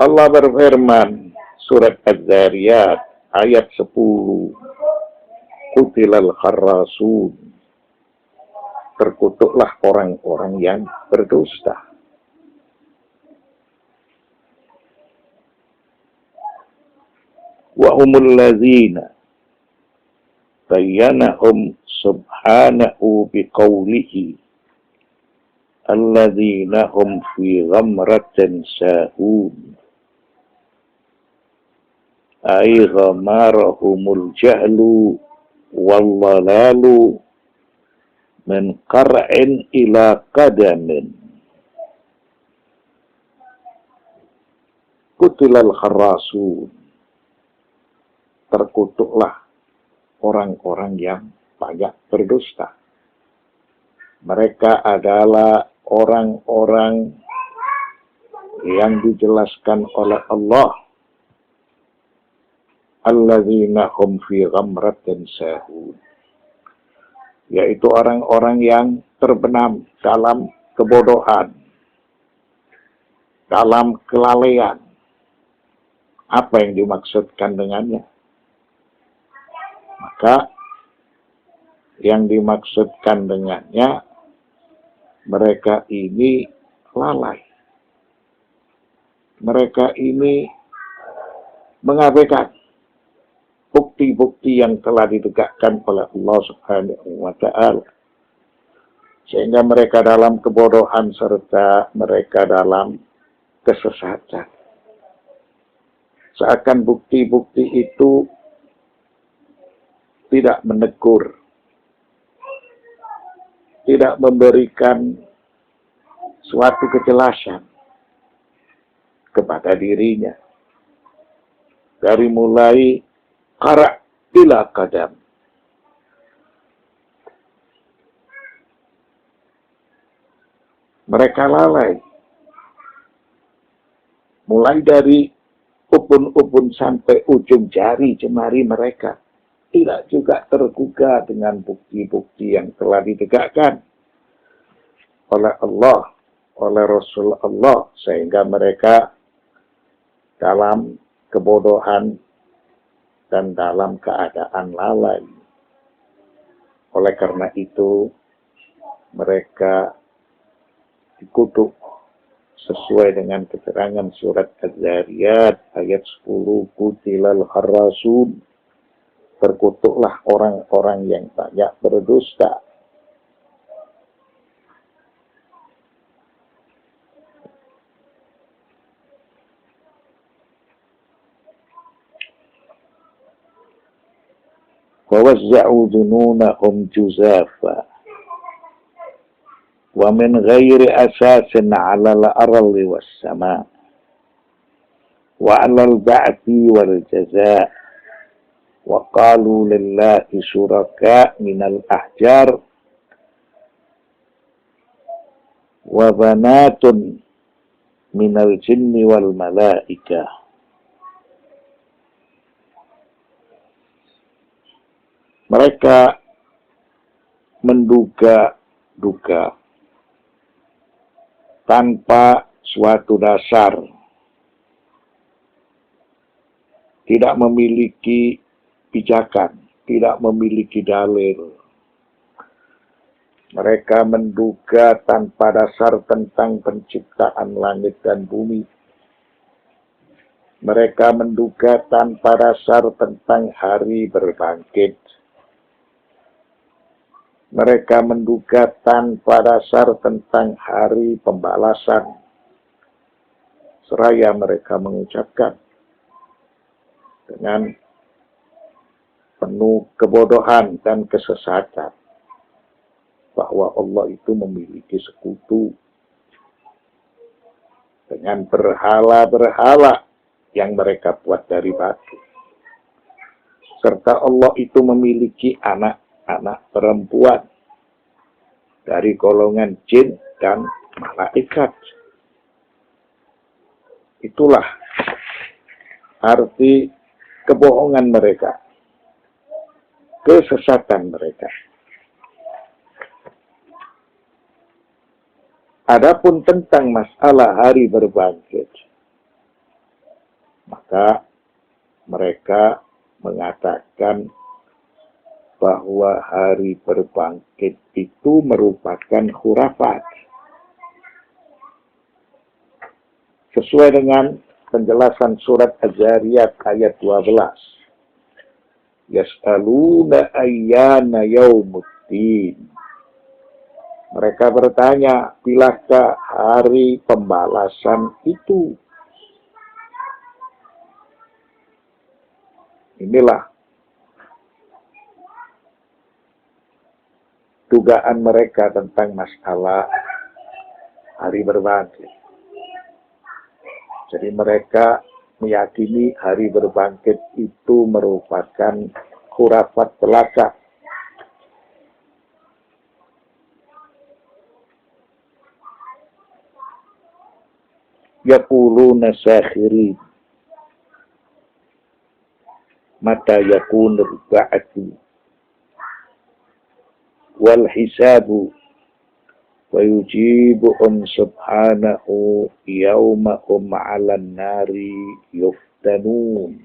Allah berfirman, surat Az-Zariyat ayat 10. Kutilal kharrasun. Terkutuklah orang-orang yang berdusta. Wa humul ladzina bayyanahum subhanahu biqaulihi alladzina hum fi ghamratin sahun ay ghamarahumul jahlu wallalalu min qar'in ila qadamin kutilal kharrasun. Terkutuklah orang-orang yang banyak berdusta. Mereka adalah orang-orang yang dijelaskan oleh Allah, alladzina hum fi ghamratin sahun, yaitu orang-orang yang terbenam dalam kebodohan, dalam kelalaian. Apa yang dimaksudkan dengannya? Maka yang dimaksudkan dengannya, mereka ini lalai. Mereka ini mengabaikan bukti-bukti yang telah ditegakkan oleh Allah Subhanahu wa Ta'ala. Sehingga mereka dalam kebodohan serta mereka dalam kesesatan. Seakan bukti-bukti itu tidak menegur, tidak memberikan suatu kejelasan kepada dirinya. Dari mulai qara' ila qadam. Mereka lalai. Mulai dari upun-upun sampai ujung jari jemari mereka. Tidak juga tergugah dengan bukti-bukti yang telah ditegakkan oleh Allah, oleh Rasul Allah, sehingga mereka dalam kebodohan dan dalam keadaan lalai. Oleh karena itu, mereka dikutuk sesuai dengan keterangan surat Az-Zariyat ayat 10, kutilal kharrasun. Terkutuklah orang-orang yang banyak berdusta. Wawazza'u dununahum juzafa wa min ghairi asasin 'ala al-ardi was-sama' wa 'ala al-ba'thi wal jazaa' wa qalu lillahi syuraka minal ahjar wa banatun minal jinni wal malaika. Mereka menduga-duga tanpa suatu dasar, tidak memiliki pijakan, tidak memiliki dalil. Mereka menduga tanpa dasar tentang penciptaan langit dan bumi. Mereka menduga tanpa dasar tentang hari berbangkit. Mereka menduga tanpa dasar tentang hari pembalasan. Seraya mereka mengucapkan dengan penuh kebodohan dan kesesatan bahwa Allah itu memiliki sekutu dengan berhala-berhala yang mereka buat dari batu. Serta Allah itu memiliki anak-anak perempuan dari golongan jin dan malaikat. Itulah arti kebohongan mereka, kesesatan mereka. Adapun tentang masalah hari berbangkit, maka mereka mengatakan bahwa hari berbangkit itu merupakan khurafat. Sesuai dengan penjelasan surat Az-Zariyat ayat 12. Yas'aluna ayyana yaumuddin. Mereka bertanya, bilakah hari pembalasan itu? Inilah dugaan mereka tentang masalah hari berbangkit. Jadi mereka meyakini hari berbangkit itu merupakan khurafat belaka. Yaquluna sakhirin mata yakunul ba'du wal hisabu wa yujibuhum subhanahu yawmahum 'alan nari yuftanun.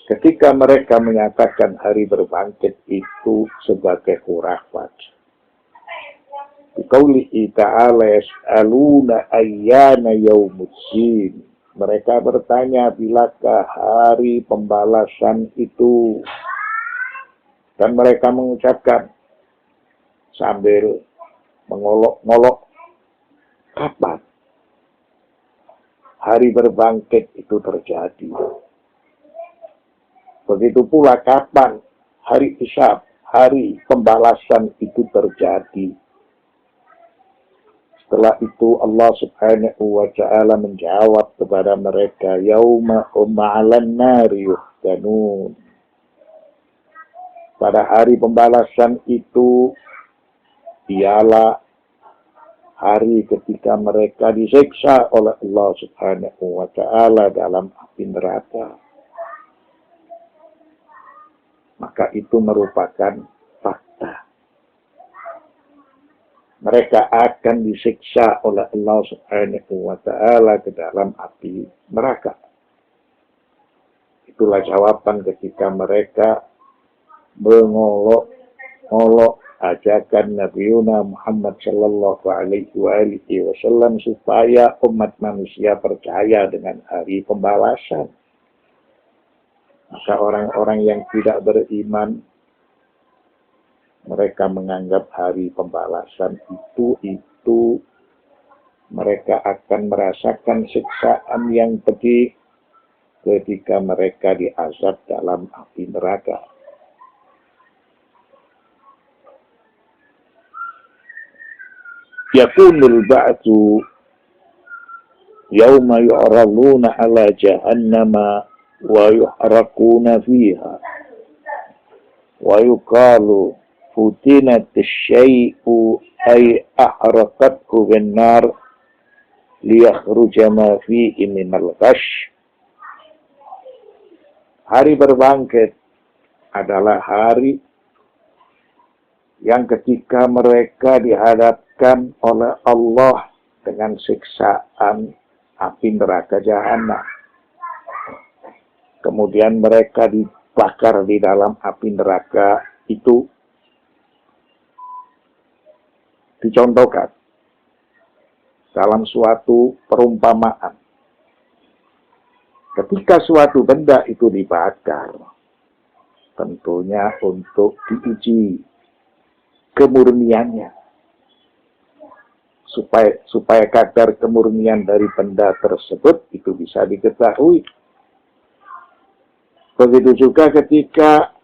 Ketika mereka menyatakan hari berbangkit itu sebagai khurafat, biqaulihi ta'ala yas'aluna ayyana yaumuddin. Mereka bertanya, bilakah hari pembalasan itu? Dan mereka mengucapkan sambil mengolok-ngolok, kapan hari berbangkit itu terjadi? Begitu pula kapan hari hisab, hari pembalasan itu terjadi? Setelah itu Allah subhanahu wa ta'ala menjawab kepada mereka, yauma hum 'alan nari yuftanun. Pada hari pembalasan itu ialah hari ketika mereka disiksa oleh Allah subhanahu wa ta'ala dalam api neraka. Maka itu merupakan fakta. Mereka akan disiksa oleh Allah subhanahu wa ta'ala ke dalam api neraka. Itulah jawaban ketika mereka mengolok-olok ajakan Nabi Muhammad sallallahu alaihi wasallam supaya umat manusia percaya dengan hari pembalasan. Maka orang-orang yang tidak beriman, mereka menganggap hari pembalasan itu mereka akan merasakan siksaan yang pedih ketika mereka diazab dalam api neraka. Yakunul ba'du yawma yu'raduna ala jahannama wa yuhrakuna fiha wa yuqalu futinat syai'u ay ahraqathu bin nar liyakhruja ma fihi minal ghash. Hari berbangkit adalah hari yang ketika mereka dihadapkan oleh Allah dengan siksaan api neraka jahanam. Kemudian mereka dibakar di dalam api neraka itu. Dicontohkan dalam suatu perumpamaan. Ketika suatu benda itu dibakar, tentunya untuk diuji kemurniannya. Supaya kadar kemurnian dari benda tersebut itu bisa diketahui. Begitu juga ketika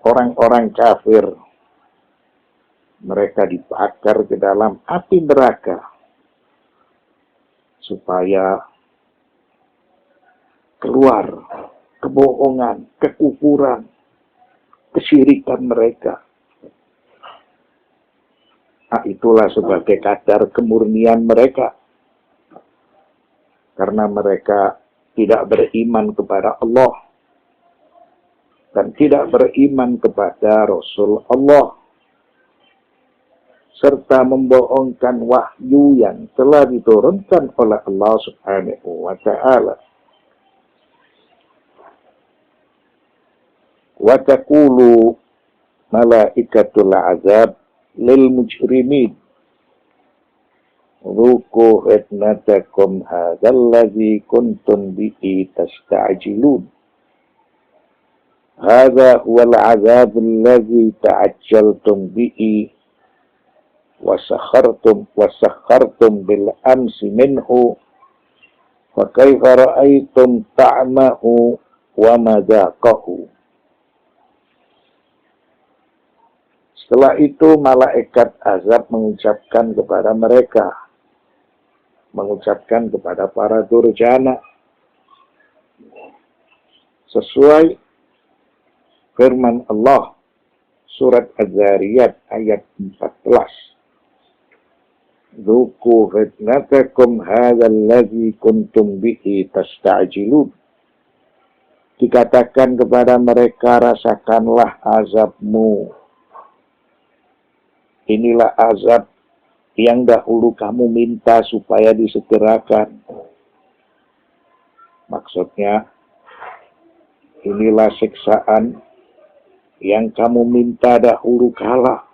orang-orang kafir, mereka dibakar ke dalam api neraka supaya keluar kebohongan, kekufuran, kesyirikan mereka. Nah, itulah sebagai kadar kemurnian mereka. Karena mereka tidak beriman kepada Allah dan tidak beriman kepada Rasul Allah. serta membohongkan wahyu yang telah diturunkan oleh Allah Subhanahu wa ta'ala. Wa taqulu malaikatul azab lil mujrimin dhuqu fitnatakum hadzal ladzi kuntum bihi tasta'jilun. Hadza huwal azabul ladzi ta'ajjaltum bihi wasakhartum bil amsi minhu fa kaifa ra'aytum ta'mahu wa madaqahu. Setelah itu malaikat azab mengucapkan kepada para durjana sesuai firman Allah surat Az-Zariyat ayat 14. Dzuqu fitnatakum hadzal ladzi kuntum bihi tasta'jilun. Dikatakan kepada mereka, rasakanlah azabmu. Inilah azab yang dahulu kamu minta supaya disegerakan. Maksudnya, inilah siksaan yang kamu minta dahulu kala.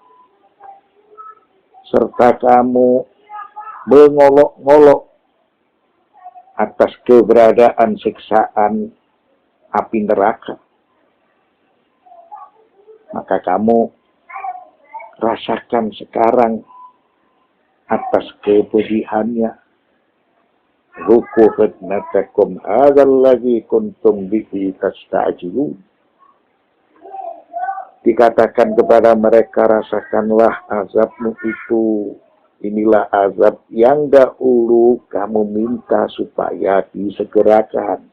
Serta kamu mengolok-ngolok atas keberadaan siksaan api neraka. Maka kamu rasakan sekarang atas kepedihannya. Dhuqu fitnatakum hadzal ladzi kuntum bihi tasta'jilun. Dikatakan kepada mereka, rasakanlah azabmu itu. Inilah azab yang dahulu kamu minta supaya disegerakan.